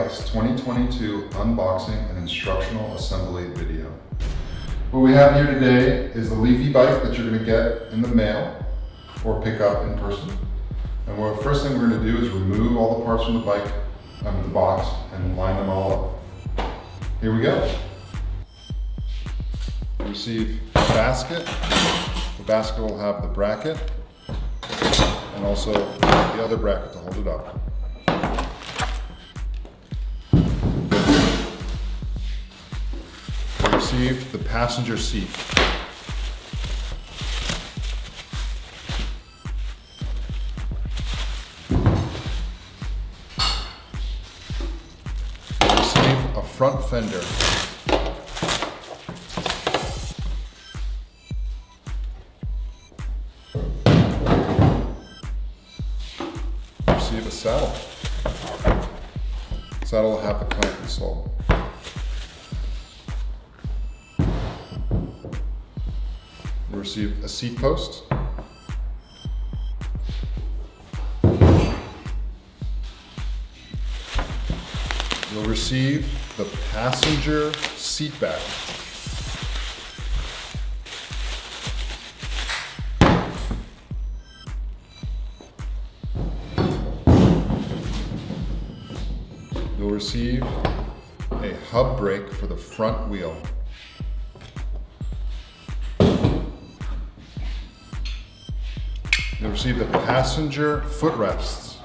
Bike's 2022 unboxing and instructional assembly video. What we have here today is the Leafy Bike that you're going to get in the mail or pick up in person. And the first thing we're going to do is remove all the parts from the bike, the box, and line them all up. Here we go. Receive a basket. The basket will have the bracket and also the other bracket to hold it up. We received the passenger seat. We received a front fender. Receive a saddle. The saddle will have the clamp installed. You'll receive a seat post. You'll receive the passenger seat back. You'll receive a hub brake for the front wheel. You'll receive the passenger footrests.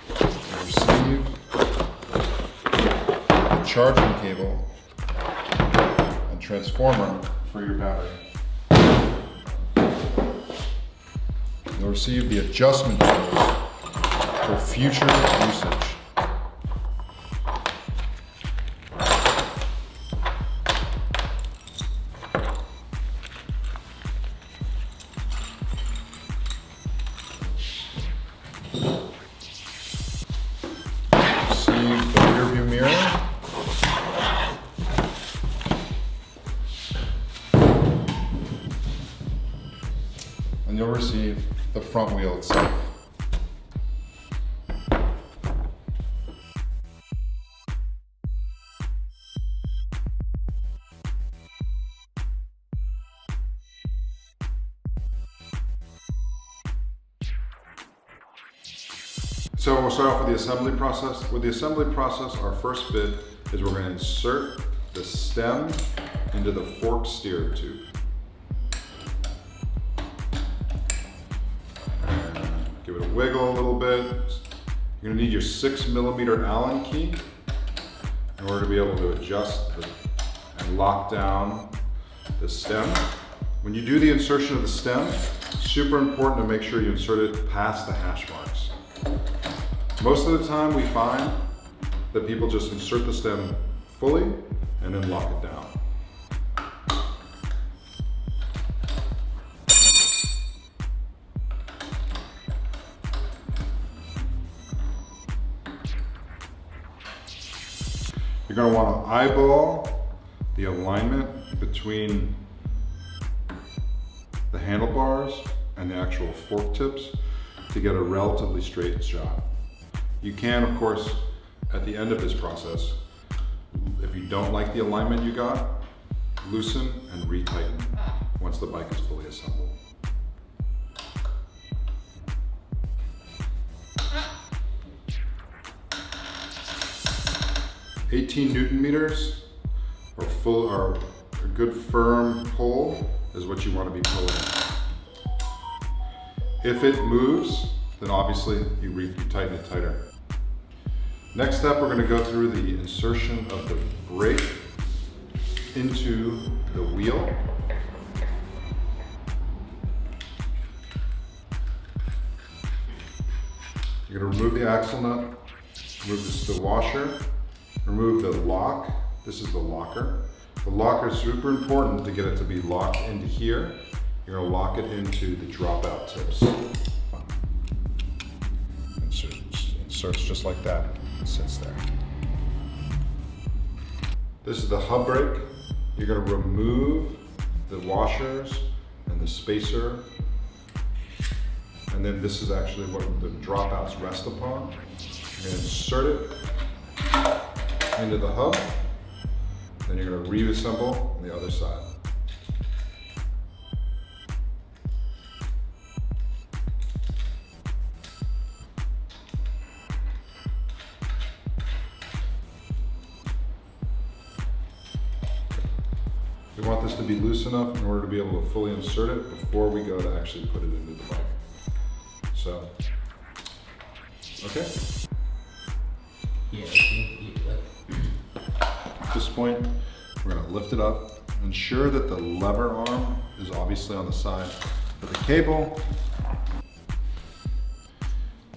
You'll receive the charging cable and transformer for your battery. You'll receive the adjustment tools for future usage. Receive the rear view mirror. And you'll receive the front wheel itself. So we'll start off with the assembly process. With the assembly process, our first bit is we're going to insert the stem into the fork steer tube. Give it a wiggle a little bit. You're going to need your 6mm Allen key in order to be able to adjust and lock down the stem. When you do the insertion of the stem, it's super important to make sure you insert it past the hash marks. Most of the time we find that people just insert the stem fully and then lock it down. You're going to want to eyeball the alignment between the handlebars and the actual fork tips to get a relatively straight shot. You can, of course, at the end of this process, if you don't like the alignment you got, loosen and retighten once the bike is fully assembled. "18 Newton meters or a good firm pull is what you want to be pulling. If it moves, then obviously you tighten it tighter. Next step, we're going to go through the insertion of the brake into the wheel. You're going to remove the axle nut, remove the washer, remove the lock. This is the locker. The locker is super important to get it to be locked into here. You're going to lock it into the dropout tips. Inserts just like that. It sits there. This is the hub brake. You're going to remove the washers and the spacer and then this is actually what the dropouts rest upon. You're gonna insert it into the hub, then you're gonna reassemble on the other side. We want this to be loose enough in order to be able to fully insert it before we go to actually put it into the bike. So, okay. Yeah. At this point, we're gonna lift it up, ensure that the lever arm is obviously on the side of the cable.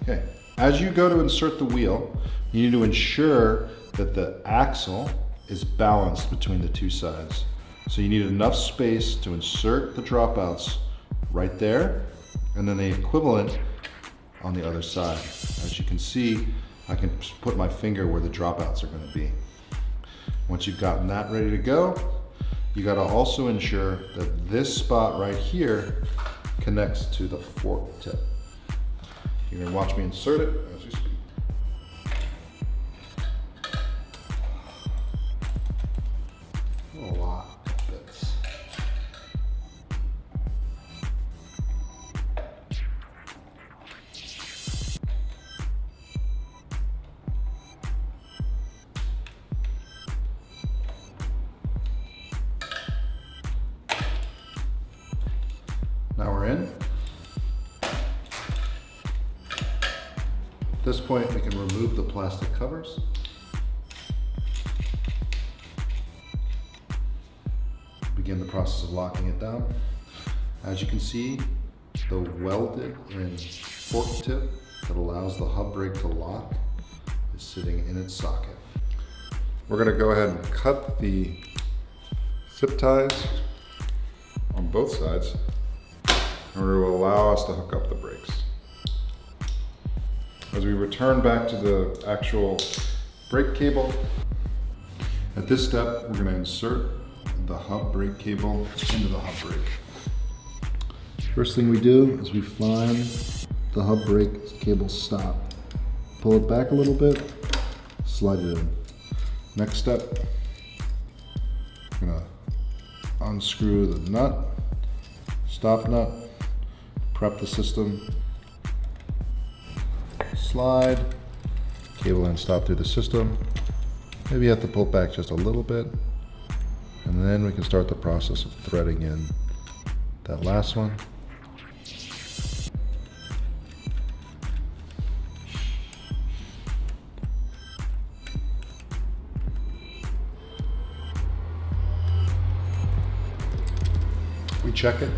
Okay, as you go to insert the wheel, you need to ensure that the axle is balanced between the two sides. So you need enough space to insert the dropouts right there, and then the equivalent on the other side. As you can see, I can put my finger where the dropouts are going to be. Once you've gotten that ready to go, you got to also ensure that this spot right here connects to the fork tip. You're going to watch me insert it as you speak. A lot of bits. Now we're in. At this point, we can remove the plastic covers. Begin the process of locking it down. As you can see, the welded in fork tip that allows the hub brake to lock is sitting in its socket. We're going to go ahead and cut the zip ties on both sides in order to allow us to hook up the brakes. As we return back to the actual brake cable, at this step, we're going to insert the hub brake cable into the hub brake. First thing we do is we find the hub brake cable stop. Pull it back a little bit, slide it in. Next step, I'm gonna unscrew the nut, stop nut, prep the system, slide, cable and stop through the system. Maybe you have to pull it back just a little bit. And then we can start the process of threading in that last one. We check it,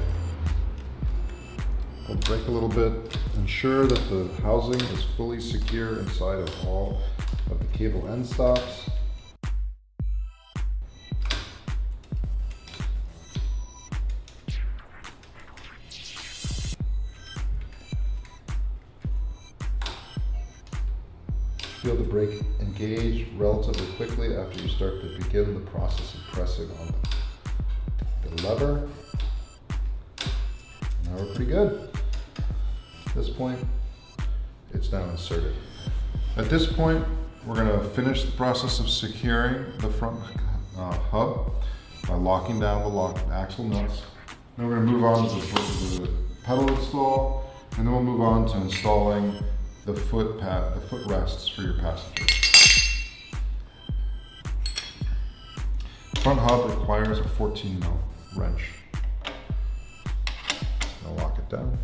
pull the brake a little bit, ensure that the housing is fully secure inside of all of the cable end stops. Feel the brake engage relatively quickly after you start to begin the process of pressing on the lever. Now we're pretty good. At this point, it's now inserted. At this point, we're going to finish the process of securing the front hub by locking down the axle nuts. Then we're going to move on to the pedal install, and then we'll move on to installing the footrests for your passengers. Front hub requires a 14 mil wrench. I'll lock it down.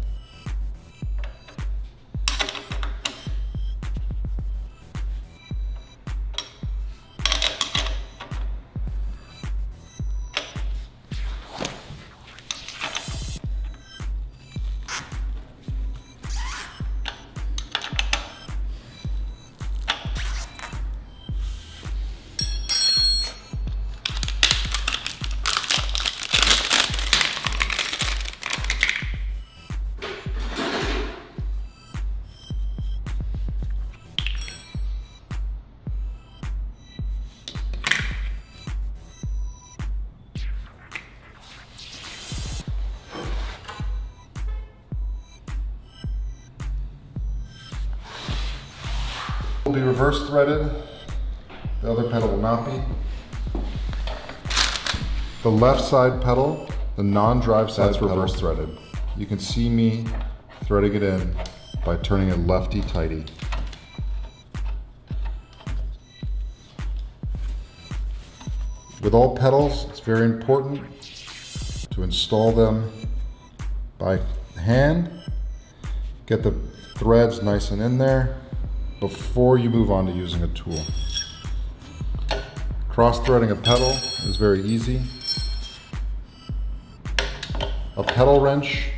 Will be reverse threaded. The other pedal will not be. The left side pedal, the non-drive side pedal, reverse threaded. You can see me threading it in by turning it lefty-tighty. With all pedals, it's very important to install them by hand. Get the threads nice and in there before you move on to using a tool. Cross-threading a pedal is very easy. A pedal wrench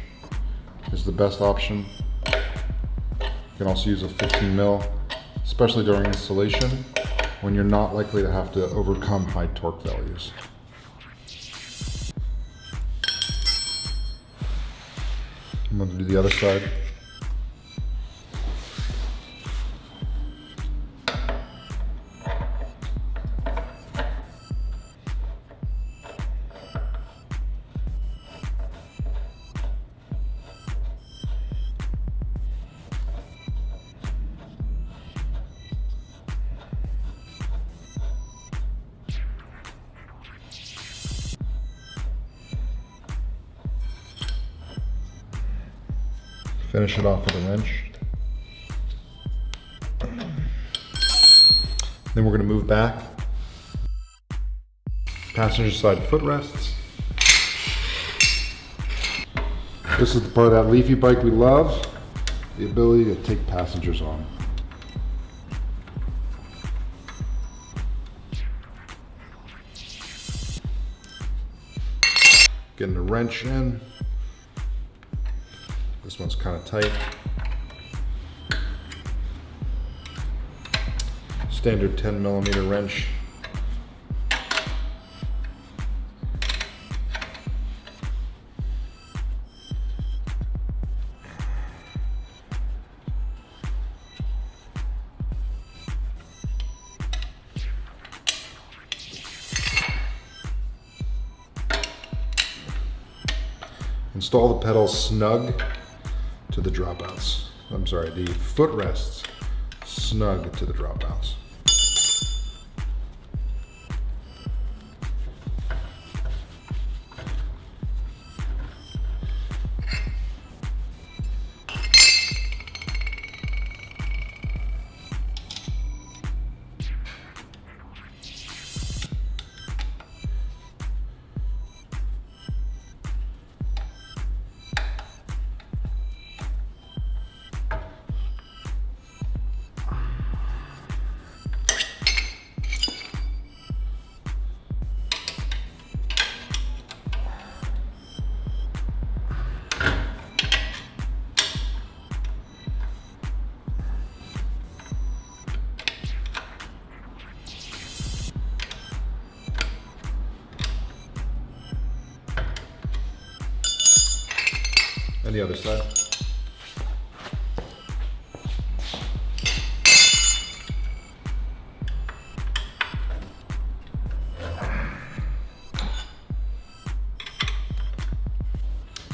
is the best option. You can also use a 15 mil, especially during installation when you're not likely to have to overcome high torque values. I'm going to do the other side. Finish it off with a wrench. Then we're going to move back. Passenger side footrests. This is the part of that Leafy Bike we love, the ability to take passengers on. Getting the wrench in. This one's kind of tight. Standard 10 millimeter wrench. Install the pedals snug to the dropouts. I'm sorry, the footrests snug to the dropouts. And the other side.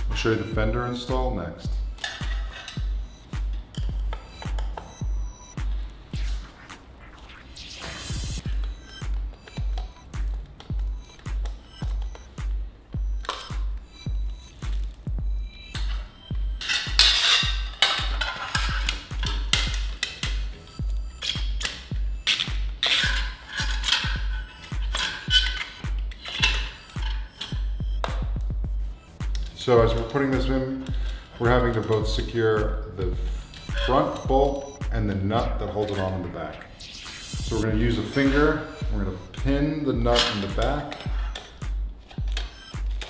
I'll show you the fender install next. So as we're putting this in, we're having to both secure the front bolt and the nut that holds it on in the back. So we're going to use a finger, we're going to pin the nut in the back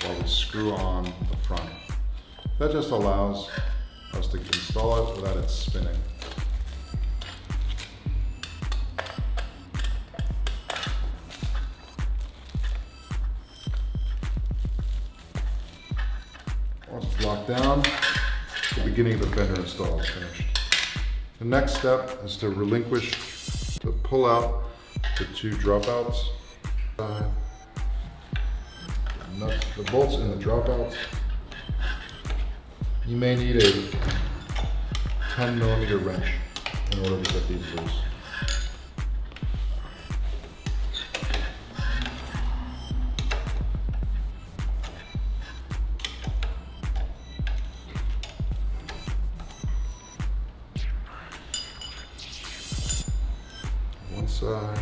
while we screw on the front. That just allows us to install it without it spinning. Once it's locked down, the beginning of the fender install is finished. The next step is to pull out the two dropouts. The bolts in the dropouts. You may need a 10 millimeter wrench in order to get these loose. side.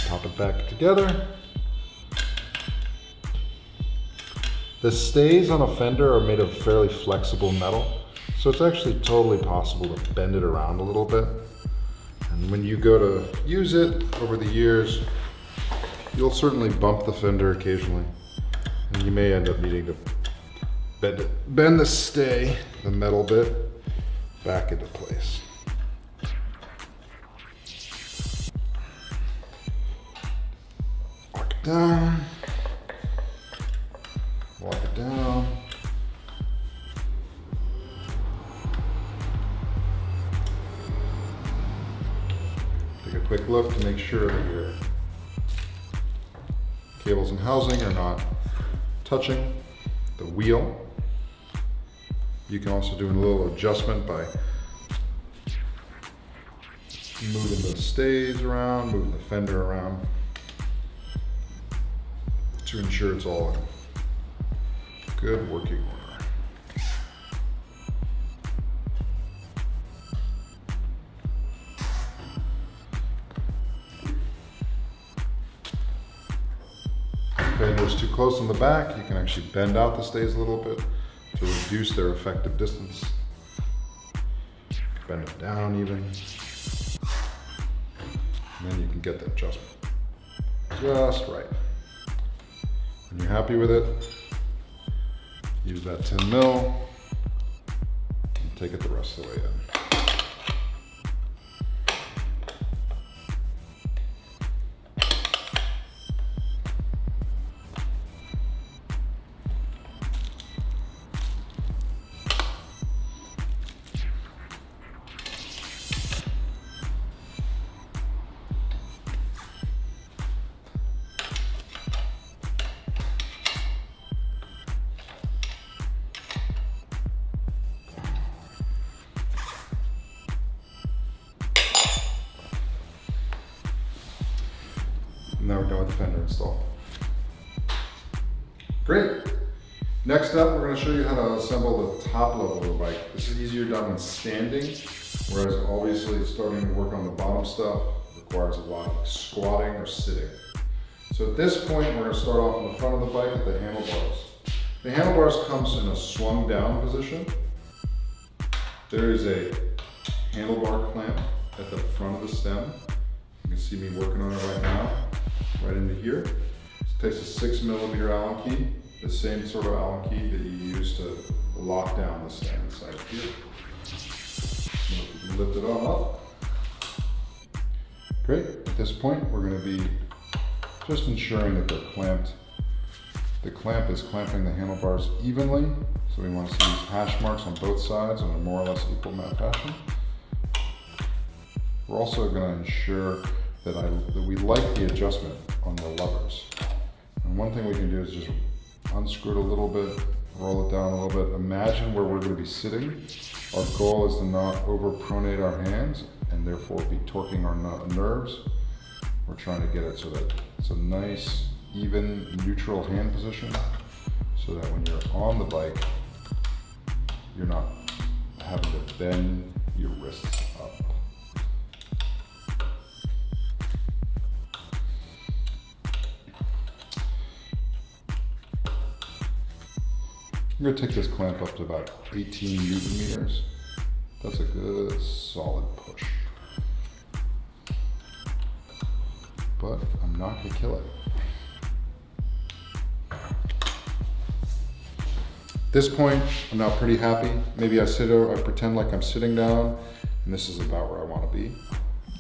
Pop it back together. The stays on a fender are made of fairly flexible metal, so it's actually totally possible to bend it around a little bit. And when you go to use it over the years, you'll certainly bump the fender occasionally. And you may end up needing to bend the stay, the metal bit, back into place. Down, walk it down. Take a quick look to make sure that your cables and housing are not touching the wheel. You can also do a little adjustment by moving the stays around, moving the fender around, to ensure it's all in good working order. If the fender is too close on the back, you can actually bend out the stays a little bit to reduce their effective distance. Bend it down even. And then you can get the adjustment just right. When you're happy with it, use that 10 mil and take it the rest of the way in. Now we're done with the fender install. Great. Next up, we're going to show you how to assemble the top level of the bike. This is easier done when standing, whereas obviously starting to work on the bottom stuff requires a lot of squatting or sitting. So at this point, we're going to start off in the front of the bike at the handlebars. The handlebars comes in a swung down position. There is a handlebar clamp at the front of the stem. You can see me working on it right now. Right into here. It takes a 6mm Allen key, the same sort of Allen key that you use to lock down the stem inside of here. Lift it on up. Great. At this point, we're going to be just ensuring that they're clamped. The clamp is clamping the handlebars evenly, so we want to see these hash marks on both sides in a more or less equal fashion. We're also going to ensure that we like the adjustment on the levers. And one thing we can do is just unscrew it a little bit, roll it down a little bit. Imagine where we're going to be sitting. Our goal is to not overpronate our hands and therefore be torquing our nerves. We're trying to get it so that it's a nice, even, neutral hand position so that when you're on the bike, you're not having to bend your wrists up. I'm going to take this clamp up to about 18 Newton meters. That's a good solid push. But I'm not going to kill it. At this point, I'm now pretty happy. Maybe I pretend like I'm sitting down, and this is about where I want to be.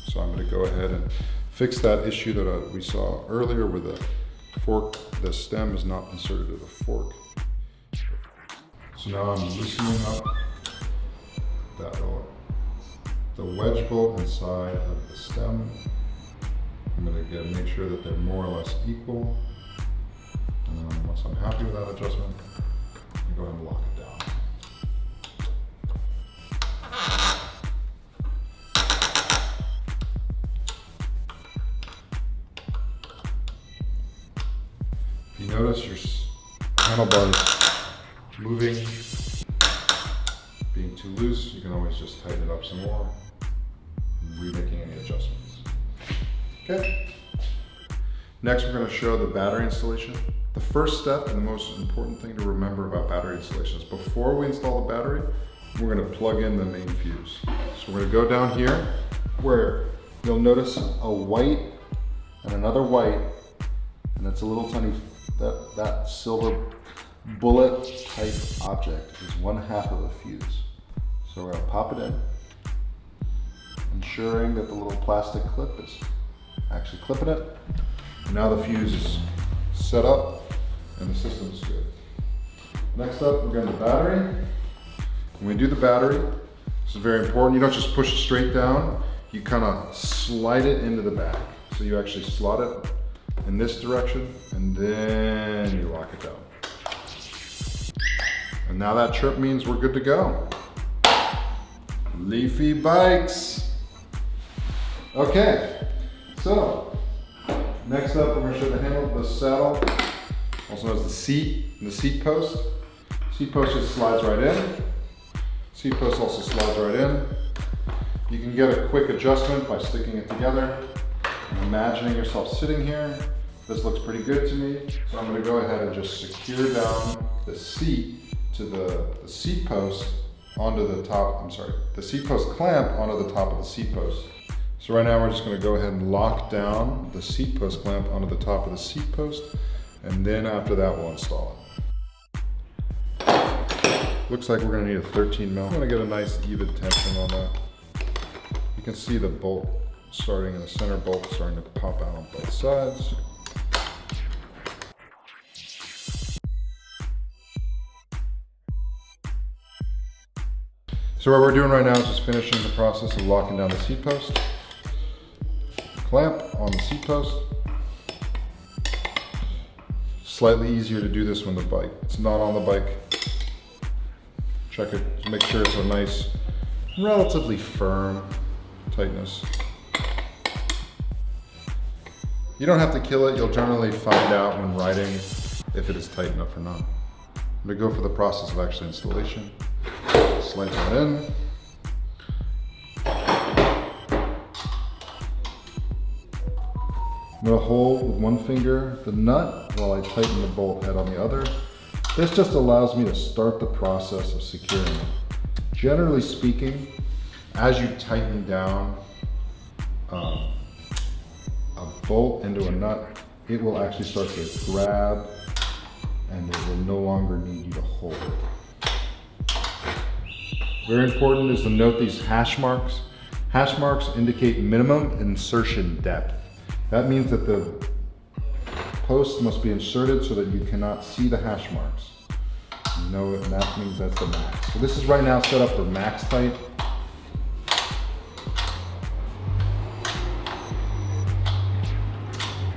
So I'm going to go ahead and fix that issue that we saw earlier where the fork, the stem is not inserted to the fork. So now I'm loosening up the wedge bolt inside of the stem. I'm going to Again, make sure that they're more or less equal. And then once I'm happy with that adjustment, I go ahead and lock it down. If you notice your handlebars moving, being too loose, you can always just tighten it up some more, remaking any adjustments. Okay. Next, we're going to show the battery installation. The first step and the most important thing to remember about battery installation is before we install the battery, we're going to plug in the main fuse. So we're going to go down here where you'll notice a white and another white, and it's a little tiny, that silver bullet type object is 1/2 of a fuse. So we're going to pop it in, ensuring that the little plastic clip is actually clipping it. And now the fuse is set up and the system is good. Next up, we're going to the battery. When we do the battery, this is very important. You don't just push it straight down. You kind of slide it into the back. So you actually slot it in this direction and then you lock it down. And now that trip means we're good to go. Leafy Bikes. Okay, so next up we're going to show the handle, the saddle, also known as the seat and the seat post. Seat post just slides right in. Seat post also slides right in. You can get a quick adjustment by sticking it together and imagining yourself sitting here. This looks pretty good to me, so I'm going to go ahead and just secure down the seat to the seat post onto the top, the seat post clamp onto the top of the seat post. So right now we're just going to go ahead and lock down the seat post clamp onto the top of the seat post, and then after that we'll install it. Looks like we're going to need a 13 mil. I'm going to get a nice even tension on that. You can see the bolt starting in the center bolt starting to pop out on both sides. So what we're doing right now is just finishing the process of locking down the seat post. Clamp on the seat post. Slightly easier to do this when it's not on the bike. Check it, just make sure it's a nice, relatively firm tightness. You don't have to kill it, you'll generally find out when riding if it is tight enough or not. I'm going to go for the process of actual installation. Slides that in. I'm going to hold with one finger the nut while I tighten the bolt head on the other. This just allows me to start the process of securing it. Generally speaking, as you tighten down a bolt into a nut, it will actually start to grab and it will no longer need you to hold it. Very important is to note these hash marks. Hash marks indicate minimum insertion depth. That means that the post must be inserted so that you cannot see the hash marks. No, and that means that's the max. So this is right now set up for max tight.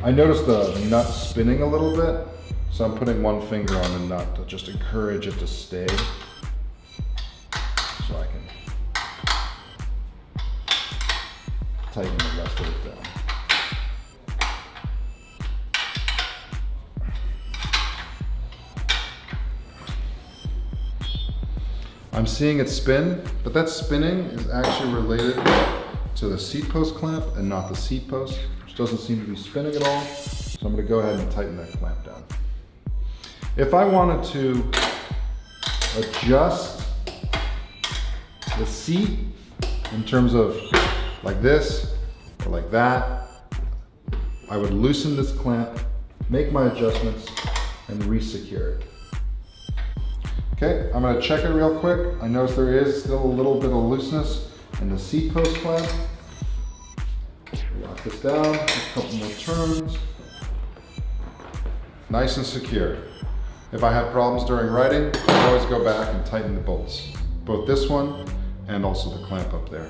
I noticed the nut spinning a little bit, so I'm putting one finger on the nut to just encourage it to stay. So I can tighten the rest of it down. I'm seeing it spin, but that spinning is actually related to the seat post clamp and not the seat post, which doesn't seem to be spinning at all. So I'm going to go ahead and tighten that clamp down. If I wanted to adjust the seat in terms of like this or like that, I would loosen this clamp, make my adjustments, and re-secure it. Okay, I'm going to check it real quick. I notice there is still a little bit of looseness in the seat post clamp. Lock this down, a couple more turns. Nice and secure. If I have problems during riding, I always go back and tighten the bolts. Both this one and also the clamp up there.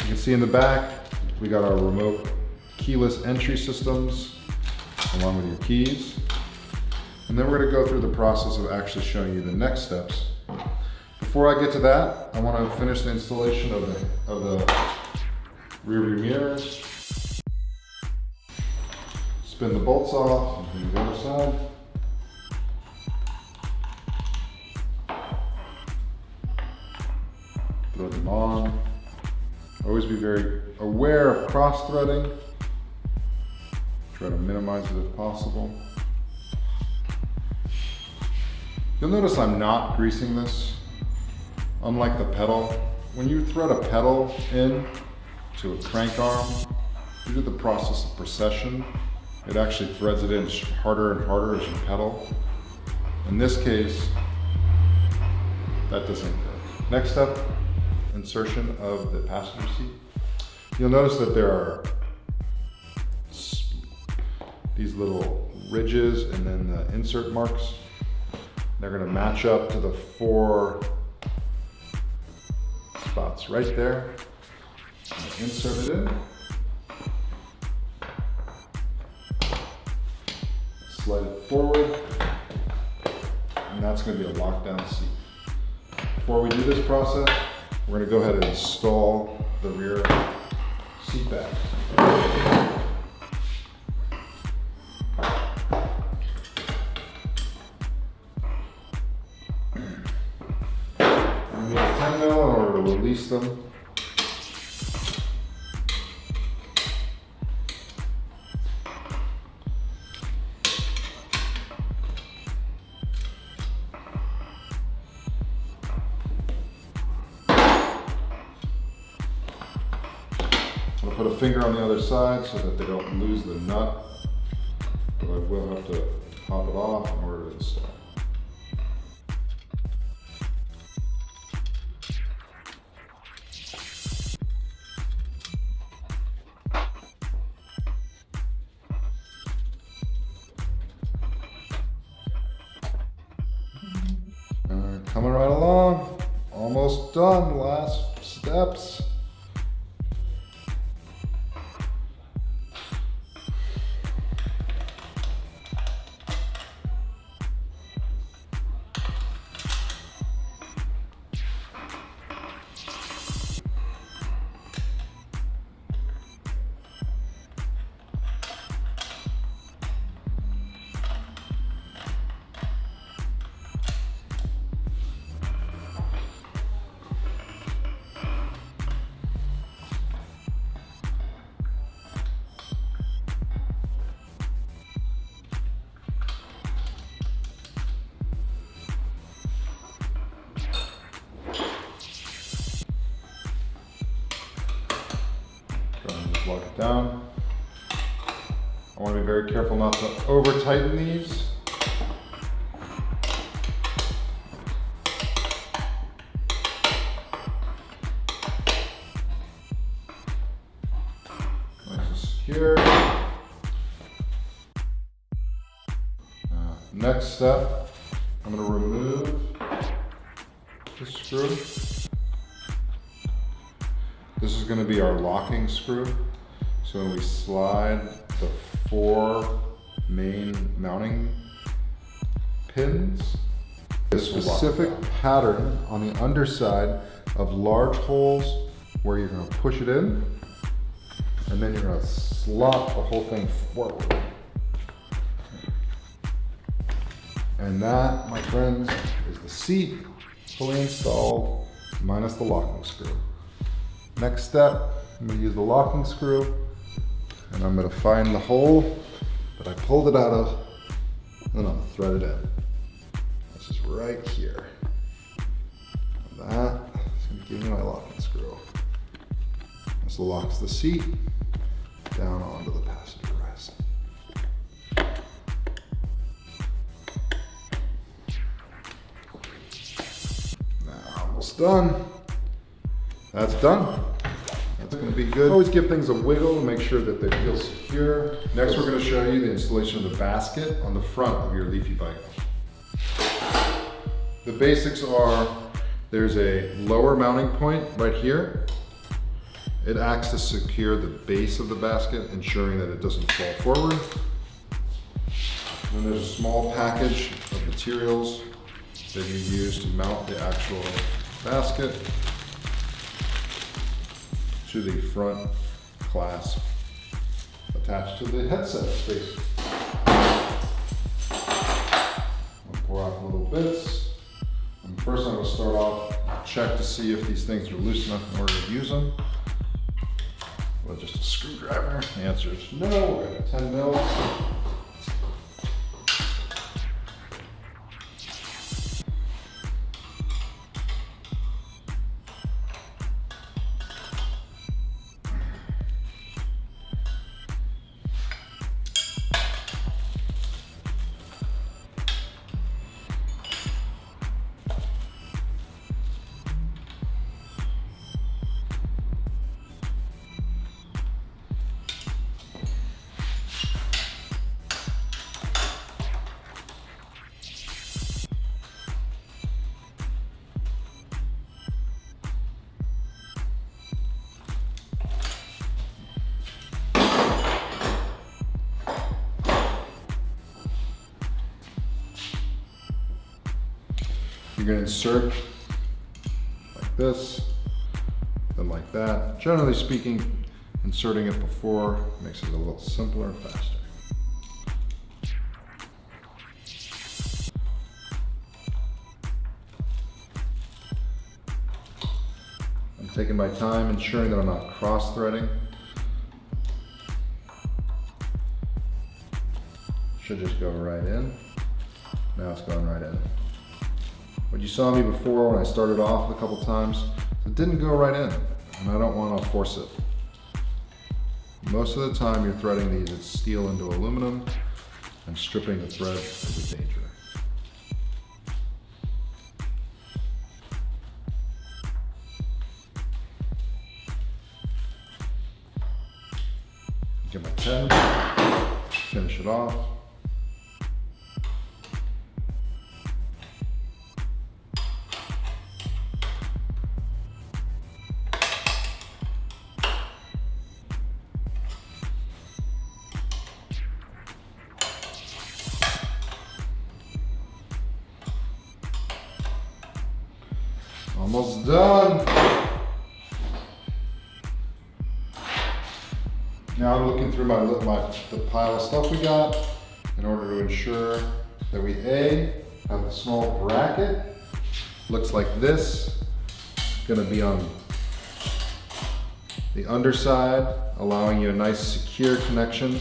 You can see in the back, we got our remote keyless entry systems along with your keys. And then we're gonna go through the process of actually showing you the next steps. Before I get to that, I wanna finish the installation of the rear view mirrors. Spin the bolts off and do the other side. Throw them on. Always be very aware of cross-threading. Try to minimize it if possible. You'll notice I'm not greasing this. Unlike the pedal, when you thread a pedal in to a crank arm, you do the process of precession. It actually threads it in harder and harder as you pedal. In this case, that doesn't occur. Next step, insertion of the passenger seat. You'll notice that there are these little ridges and then the insert marks. They're gonna match up to the 4 spots right there. Insert it in. Slide it forward. And that's gonna be a lockdown seat. Before we do this process, we're gonna go ahead and install the rear seat back. We need a 10 mil in order to release them. I'll put a finger on the other side so that they don't lose the nut, but I will have to pop it off in order to install. Coming right along, almost done, last steps. Lock it down. I want to be very careful not to over tighten these. Nice and secure. Next step, I'm going to remove the screw. This is going to be our locking screw. So when we slide the 4 main mounting pins, a specific pattern on the underside of large holes where you're going to push it in, and then you're going to slot the whole thing forward. And that, my friends, is the seat fully installed, minus the locking screw. Next step, I'm going to use the locking screw, and I'm going to find the hole that I pulled it out of, and I'm going to thread it in. This is right here. And that is going to give me my locking screw. This locks the seat down onto the passenger rest. Now, almost done. That's done. That's going to be good. Always give things a wiggle to make sure that they feel secure. Next, we're going to show you the installation of the basket on the front of your Leafy Bike. The basics are, there's a lower mounting point right here, It acts to secure the base of the basket, ensuring that it doesn't fall forward. And then there's a small package of materials that you use to mount the actual basket to the front clasp attached to the headset space. I'll pour out the little bits. And first I'm going to start off, check to see if these things are loose enough in order to use them. With just a screwdriver. The answer is no. We're at 10 mil. You're going to insert like this, then like that. Generally speaking, inserting it before makes it a little simpler and faster. I'm taking my time, ensuring that I'm not cross-threading. Should just go right in. Now it's going right in. What you saw me before when I started off a couple times, it didn't go right in, and I don't want to force it. Most of the time you're threading these, it's steel into aluminum, and stripping the thread is a danger. Get my pen, finish it off. Almost done. Now I'm looking through the pile of stuff we got in order to ensure that we have a small bracket. Looks like this. It's going to be on the underside, allowing you a nice secure connection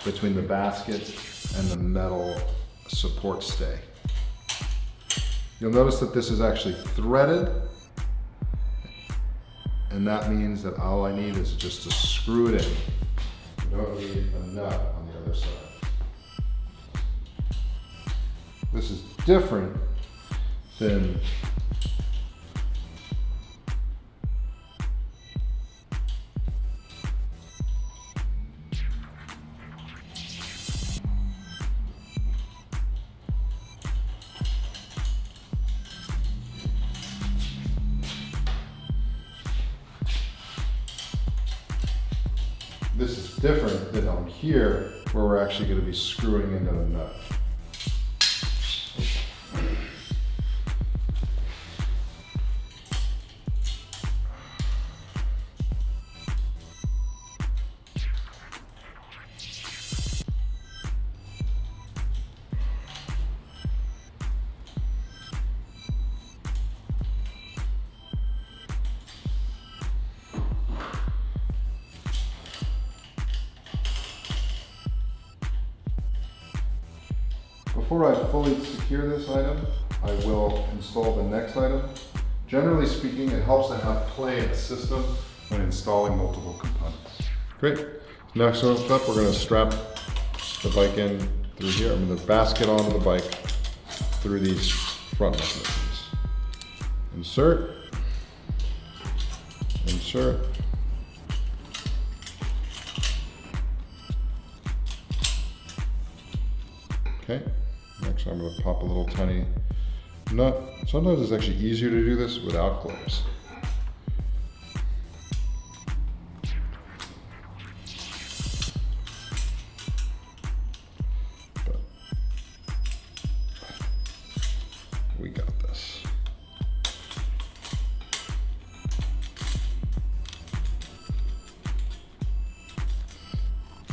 between the basket and the metal support stay. You'll notice that this is actually threaded, and that means that all I need is just to screw it in. You don't need a nut on the other side. This is different than on here, where we're actually going to be screwing into the nut. Before I fully secure this item, I will install the next item. Generally speaking, it helps to have play in the system when installing multiple components. Great. Next up, we're going to strap the bike in through here. I'm going to basket onto the bike through these front mechanisms. Insert. Insert. Okay. Next, I'm going to pop a little tiny nut. Sometimes it's actually easier to do this without gloves.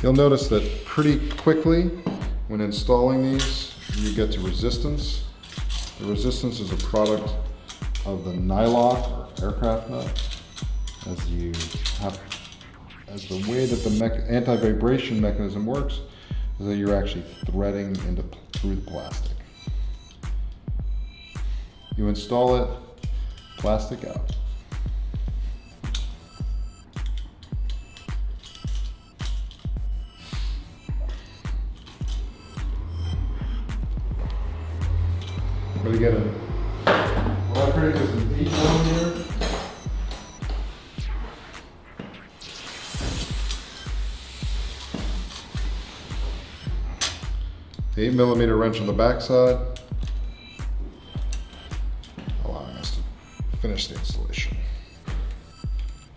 You'll notice that pretty quickly when installing these, you get to resistance. The resistance is a product of the nylock or aircraft nut. As the way that the anti-vibration mechanism works is that you're actually threading through the plastic. You install it, plastic out. I'm gonna get what I created is an 8mm. 8mm wrench on the backside, allowing us to finish the installation.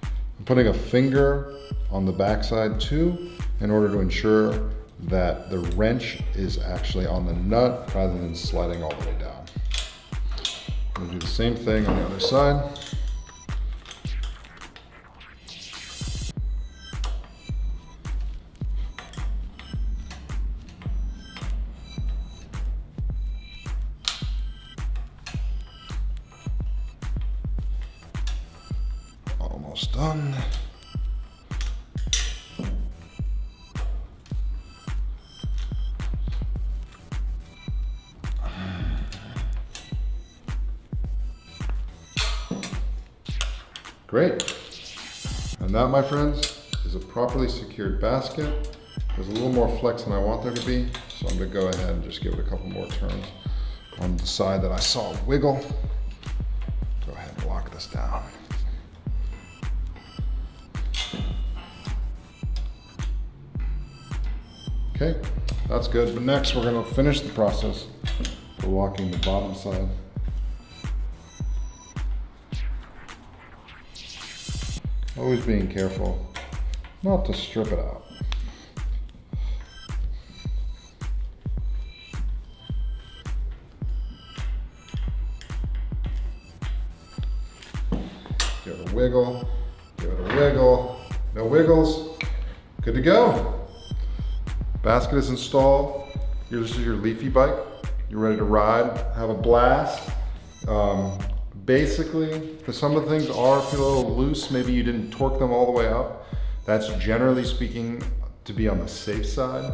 I'm putting a finger on the backside too, in order to ensure that the wrench is actually on the nut rather than sliding all the way down. I'm gonna do the same thing on the other side. Almost done. Great. And that, my friends, is a properly secured basket. There's a little more flex than I want there to be, so I'm gonna go ahead and just give it a couple more turns on the side that I saw wiggle. Go ahead and lock this down. Okay, that's good. But next we're gonna finish the process of locking the bottom side. Always being careful not to strip it out. Give it a wiggle, give it a wiggle. No wiggles, good to go. Basket is installed. Here's your Leafy bike. You're ready to ride, have a blast. Basically, for some of the things are feel a little loose, maybe you didn't torque them all the way up. That's generally speaking to be on the safe side.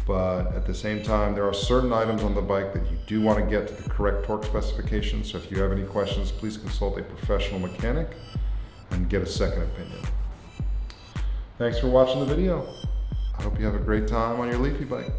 But at the same time, there are certain items on the bike that you do want to get to the correct torque specifications. So if you have any questions, please consult a professional mechanic and get a second opinion. Thanks for watching the video. I hope you have a great time on your Leafy bike.